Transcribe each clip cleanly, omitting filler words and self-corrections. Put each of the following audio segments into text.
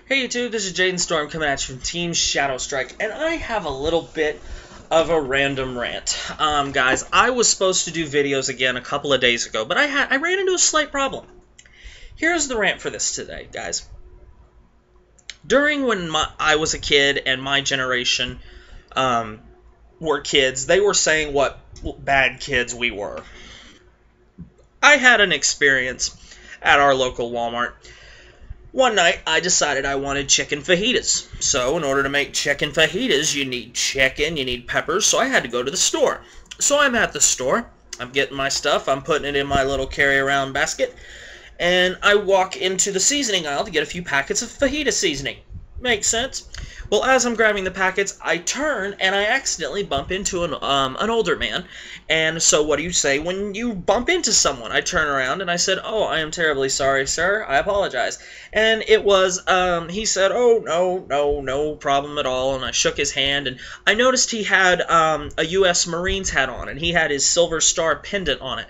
Hey YouTube, this is Jaden Storm coming at you from Team Shadow Strike, and I have a little bit of a random rant. Guys, I was supposed to do videos again a couple of days ago, but I ran into a slight problem. Here's the rant for this today, guys. During when I was a kid and my generation were kids, they were saying what bad kids we were. I had an experience at our local Walmart. One night, I decided I wanted chicken fajitas. So, in order to make chicken fajitas, you need chicken, you need peppers, so I had to go to the store. So I'm at the store, I'm getting my stuff, I'm putting it in my little carry-around basket, and I walk into the seasoning aisle to get a few packets of fajita seasoning. Makes sense? Well, as I'm grabbing the packets, I turn and I accidentally bump into an older man. And so what do you say when you bump into someone? I turn around and I said, "Oh, I am terribly sorry, sir. I apologize." And it was, he said, "Oh, no problem at all." And I shook his hand, and I noticed he had a U.S. Marines hat on, and he had his Silver Star pendant on it.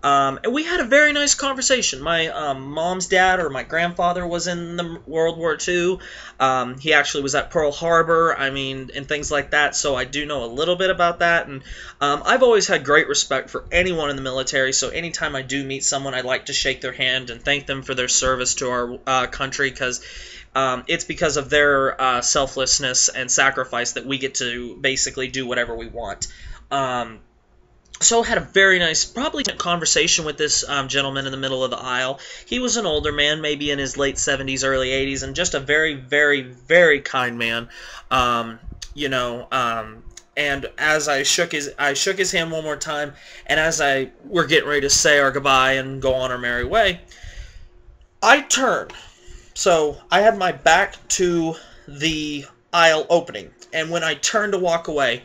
And we had a very nice conversation. My mom's dad, or my grandfather, was in the World War II. He actually was at Pearl Harbor, and things like that, so I do know a little bit about that. And I've always had great respect for anyone in the military, so anytime I do meet someone, I like to shake their hand and thank them for their service to our country, because it's because of their selflessness and sacrifice that we get to basically do whatever we want. So I had a very nice, probably conversation with this gentleman in the middle of the aisle. He was an older man, maybe in his late 70s, early 80s, and just a very, very, very kind man. And as I shook his hand one more time, and as we're getting ready to say our goodbye and go on our merry way, I turned. So I had my back to the aisle opening, and when I turned to walk away,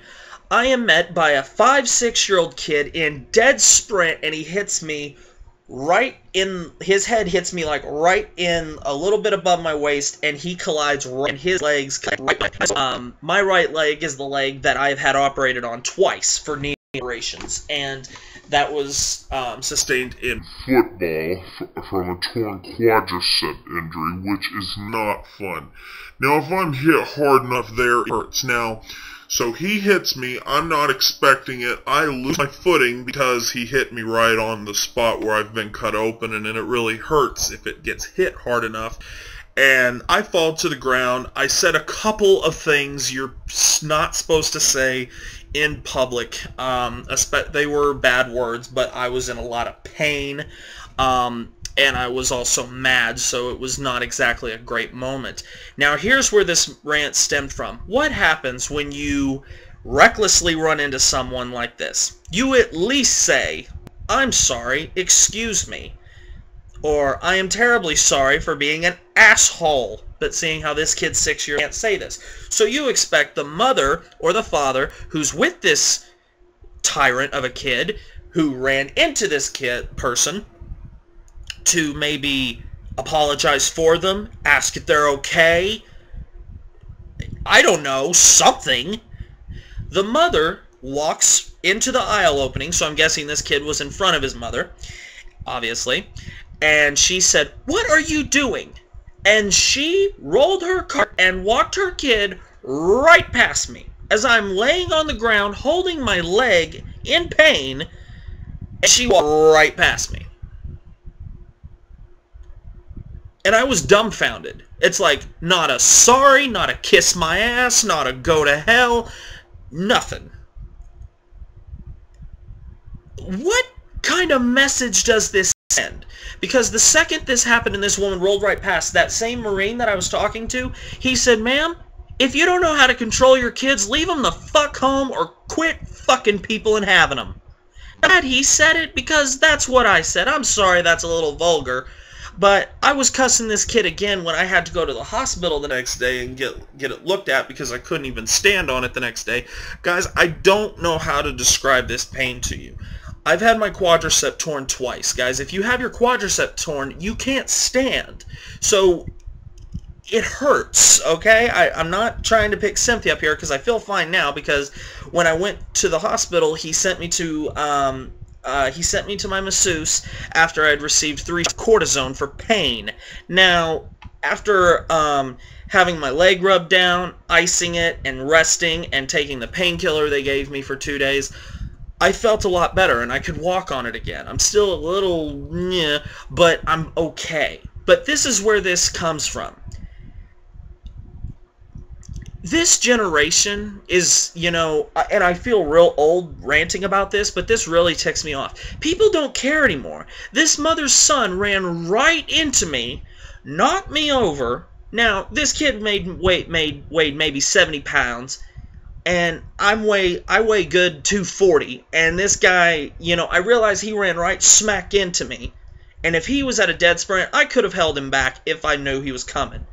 I am met by a 5-6-year-old kid in dead sprint, and he hits me right in, his head hits me like right in a little bit above my waist, and he collides right, and his legs collide right. My right leg is the leg that I've had operated on twice for knee operations, and that was sustained in football from a torn quadricep injury, which is not fun. Now, if I'm hit hard enough there, it hurts. Now, so he hits me, I'm not expecting it, I lose my footing because he hit me right on the spot where I've been cut open, and then it really hurts if it gets hit hard enough. And I fall to the ground. I said a couple of things you're not supposed to say in public. They were bad words, but I was in a lot of pain. And I was also mad, so it was not exactly a great moment. Now, here's where this rant stemmed from. What happens when you recklessly run into someone like this? You at least say, "I'm sorry, excuse me." Or, "I am terribly sorry for being an asshole." But seeing how this kid's 6 years can't say this. So you expect the mother or the father who's with this tyrant of a kid who ran into this person to maybe apologize for them, ask if they're okay, I don't know, something. The mother walks into the aisle opening, so I'm guessing this kid was in front of his mother, obviously, and she said, "What are you doing?" And she rolled her cart and walked her kid right past me as I'm laying on the ground holding my leg in pain, and she walked right past me. And I was dumbfounded. It's like, not a sorry, not a kiss my ass, not a go to hell, nothing. What kind of message does this send? Because the second this happened and this woman rolled right past, that same Marine that I was talking to, he said, "Ma'am, if you don't know how to control your kids, leave them the fuck home or quit fucking people and having them." Glad he said it, because that's what I said. I'm sorry that's a little vulgar. But I was cussing this kid again when I had to go to the hospital the next day and get it looked at because I couldn't even stand on it the next day. Guys, I don't know how to describe this pain to you. I've had my quadricep torn twice. Guys, if you have your quadricep torn, you can't stand. So it hurts, okay? I'm not trying to pick sympathy up here because I feel fine now, because when I went to the hospital, he sent me to my masseuse after I'd received 3 cortisone for pain. Now, after having my leg rubbed down, icing it, and resting, and taking the painkiller they gave me for 2 days, I felt a lot better, and I could walk on it again. I'm still a little, but I'm okay. But this is where this comes from. This generation is, and I feel real old ranting about this, but this really ticks me off. People don't care anymore. This mother's son ran right into me, knocked me over. Now, this kid weighed maybe 70 pounds, and I weigh good 240, and this guy, I realized he ran right smack into me, and if he was at a dead sprint, I could have held him back if I knew he was coming.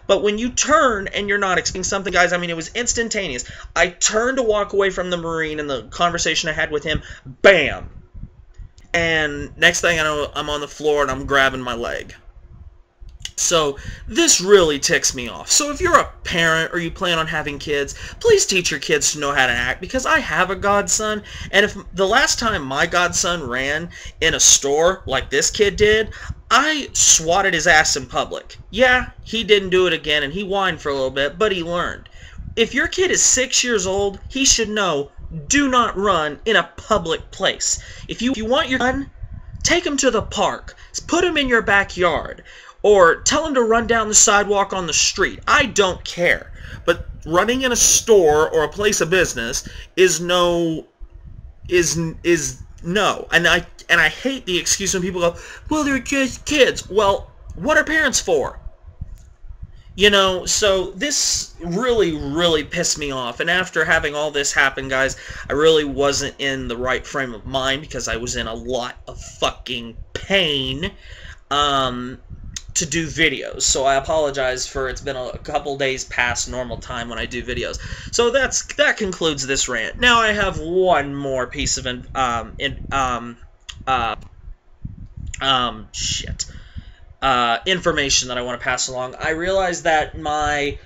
But when you turn and you're not expecting something, guys, I mean, it was instantaneous. I turned to walk away from the Marine, and the conversation I had with him, bam! And next thing I know, I'm on the floor and I'm grabbing my leg. So this really ticks me off. So if you're a parent or you plan on having kids, please teach your kids to know how to act, because I have a godson, and if the last time my godson ran in a store like this kid did, I swatted his ass in public. Yeah, he didn't do it again, and he whined for a little bit, but he learned. If your kid is 6 years old, he should know, do not run in a public place. If you want your son, take him to the park. Put him in your backyard. Or tell him to run down the sidewalk on the street. I don't care. But running in a store or a place of business is no. And I hate the excuse when people go, well, they're just kids. Well, what are parents for? So this really, really pissed me off. And after having all this happen, guys, I really wasn't in the right frame of mind, because I was in a lot of fucking pain to do videos. So I apologize for it's been a couple days past normal time when I do videos. So that concludes this rant. Now I have one more piece of information that I want to pass along. I realized that my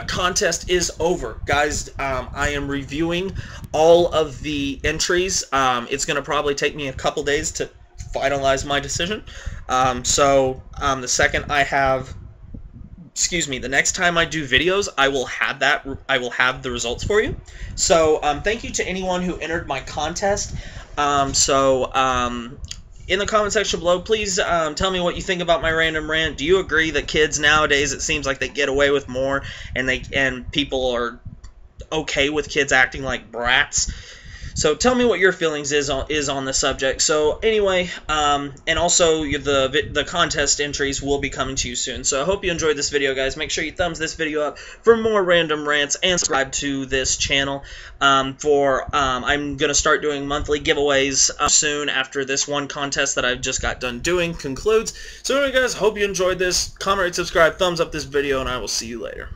contest is over, guys. I am reviewing all of the entries. It's going to probably take me a couple days to finalize my decision. The second I have, the next time I do videos, I will have the results for you. So, thank you to anyone who entered my contest. In the comment section below, please tell me what you think about my random rant. Do you agree that kids nowadays, it seems like they get away with more, and people are okay with kids acting like brats? So tell me what your feelings is on the subject. So anyway, and also the contest entries will be coming to you soon. So I hope you enjoyed this video, guys. Make sure you thumbs this video up for more random rants, and subscribe to this channel. I'm gonna start doing monthly giveaways soon after this one contest that I've just got done doing concludes. So anyway, guys, hope you enjoyed this. Comment, rate, subscribe, thumbs up this video, and I will see you later.